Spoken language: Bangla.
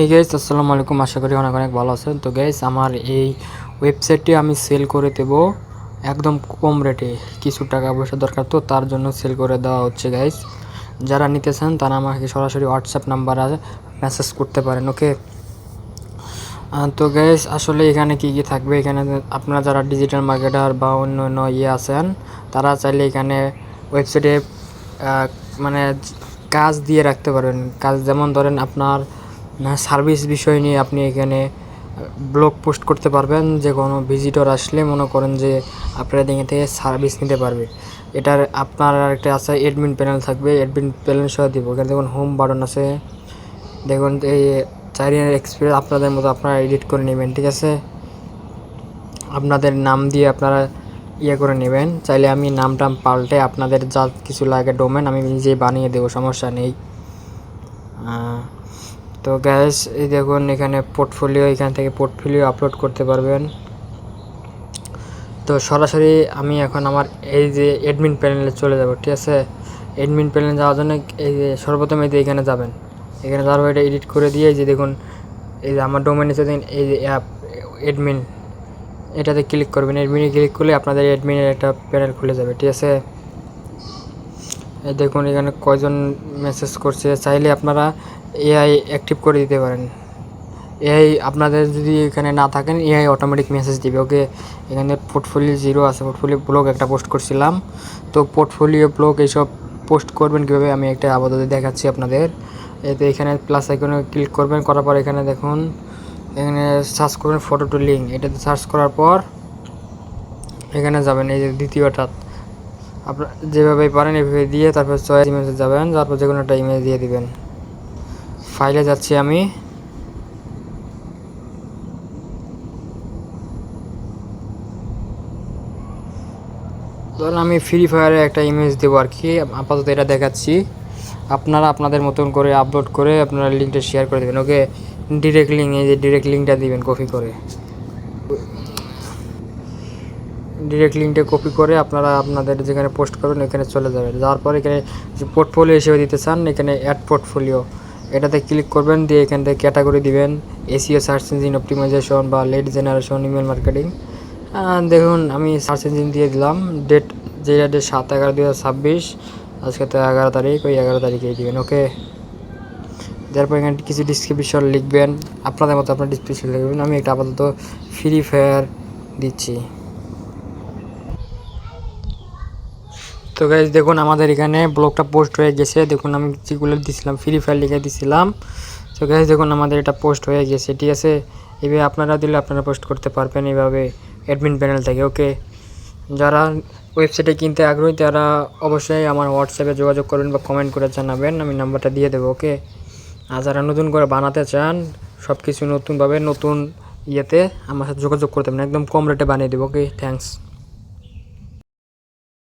এই গাইস আসসালামু আলাইকুম, আশা করি অনেক অনেক ভালো আছেন। তো গাইস আমার এই ওয়েবসাইটটি আমি সেল করে দেব একদম কম রেটে। কিছু টাকা পয়সা দরকার, তো তার জন্য সেল করে দেওয়া হচ্ছে গাইস। যারা নিতে চান তারা আমাকে সরাসরি হোয়াটসঅ্যাপ নাম্বারে মেসেজ করতে পারেন, ওকে। তো গাইস আসলে এখানে কি কি থাকবে, এখানে আপনারা যারা ডিজিটাল মার্কেটার বা অন্য অন্য আছেন তারা চাইলে এখানে ওয়েবসাইটে মানে কাজ দিয়ে রাখতে পারেন। কাজ যেমন ধরেন আপনার সার্ভিস বিষয় নিয়ে আপনি এখানে ব্লগ পোস্ট করতে পারবেন। যে কোনো ভিজিটর আসলে মনে করেন যে আপনারা এখান থেকে সার্ভিস নিতে পারবে। এটার আপনার একটা আছে অ্যাডমিন প্যানেল থাকবে, অ্যাডমিন প্যানেল সহ দিব। এখানে দেখুন হোম বাটন আছে, দেখুন এই 4 ইয়ার এক্সপিরিয়েন্স আপনাদের মতো আপনারা এডিট করে নেবেন, ঠিক আছে। আপনাদের নাম দিয়ে আপনারা করে নেবেন। চাইলে আমি নামটা পাল্টে আপনাদের যা কিছু লাগে ডোমেন আমি নিজেই বানিয়ে দেবো, সমস্যা নেই। তো গ্যাস এই দেখুন এখানে পোর্টফোলিও, এখান থেকে পোর্টফোলিও আপলোড করতে পারবেন। তো সরাসরি আমি এখন আমার এই যে অ্যাডমিন প্যানেলে চলে যাব, ঠিক আছে। অ্যাডমিন প্যানেলে যাওয়ার জন্য এই যে সর্বপ্রথম এই যে এখানে যাবেন, এখানে যাওয়ার পর এটা এডিট করে দিয়ে এই যে দেখুন এই যে আমার ডোমেন এসে দিন এই যে অ্যাপ অ্যাডমিন, এটাতে ক্লিক করবেন। অ্যাডমিনে ক্লিক করলে আপনাদের অ্যাডমিনের একটা প্যানেল খুলে যাবে, ঠিক আছে। এই দেখুন এখানে কয়জন মেসেজ করছে, চাইলে আপনারা এআই অ্যাক্টিভ করে দিতে পারেন। এআই আপনাদের যদি এখানে না থাকেন এআই অটোমেটিক মেসেজ দিবে, ওকে। এখানে পোর্টফোলিও 0 আছে, পোর্টফোলিও ব্লগ একটা পোস্ট করছিলাম। তো পোর্টফোলিও ব্লগ এইসব পোস্ট করবেন কীভাবে আমি একটা আপাতত দেখাচ্ছি আপনাদের। এতে এখানে প্লাস আইকনে ক্লিক করবেন, করার পর এখানে দেখুন এখানে সার্চ করবেন ফটো টু লিঙ্ক। এটাতে সার্চ করার পর এখানে যাবেন, এই যে দ্বিতীয়টা আপনার যেভাবে পারেন এভাবে দিয়ে তারপর চয়েস ইমেজে যাবেন, তারপর যে কোনো একটা ইমেজ দিয়ে দিবেন। ফাইলে যাচ্ছি আমি, ধরুন আমি ফ্রি ফায়ারে একটা ইমেজ দেবো আর কি, আপাতত এটা দেখাচ্ছি। আপনারা আপনাদের মতন করে আপলোড করে আপনারা লিঙ্কটা শেয়ার করে দেবেন, ওকে। ডিরেক্ট লিঙ্ক, এই যে ডিরেক্ট লিঙ্কটা দিবেন কপি করে, ডিরেক্ট লিঙ্কটা কপি করে আপনারা আপনাদের যেখানে পোস্ট করবেন ওখানে চলে যাবেন। যাওয়ার পর এখানে যে পোর্টফোলিও হিসেবে দিতে চান এখানে অ্যাড পোর্টফোলিও, এটাতে ক্লিক করবেন, দিয়ে এখান থেকে ক্যাটাগরি দিবেন এসইও, সার্চ ইঞ্জিন অপটিমাইজেশন বা লিড জেনারেশন, ইমেল মার্কেটিং। দেখুন আমি সার্চ ইঞ্জিন দিয়ে দিলাম। ডেট যে ডেট 7/11/2026, আজকে তো 11 তারিখ, ওই 11 তারিখেই দিবেন, ওকে। তারপর এখানে কিছু ডিসক্রিপশন লিখবেন, আপনাদের মতো আপনার ডিসক্রিপশন লিখবেন। আমি একটা আপাতত ফ্রি ফায়ার দিচ্ছি। তো গাইজ দেখুন আমাদের এখানে ব্লগটা পোস্ট হয়ে গেছে। দেখুন আমি যেগুলো দিছিলাম ফ্রি ফায়ার লিখে দিছিলাম। তো গাইজ দেখুন আমাদের এটা পোস্ট হয়ে গেছে, ঠিক আছে। এভাবে আপনারা দিলে আপনারা পোস্ট করতে পারবেন এইভাবে অ্যাডমিন প্যানেল থেকে, ওকে। যারা ওয়েবসাইটে কিনতে আগ্রহী তারা অবশ্যই আমার হোয়াটসঅ্যাপে যোগাযোগ করবেন বা কমেন্ট করে জানাবেন, আমি নাম্বারটা দিয়ে দেবো, ওকে। আর যারা নতুন করে বানাতে চান সব কিছু নতুনভাবে নতুন ইয়েতে আমার সাথে যোগাযোগ করতে পারেন, একদম কম রেটে বানিয়ে দেবো, ওকে। থ্যাংকস।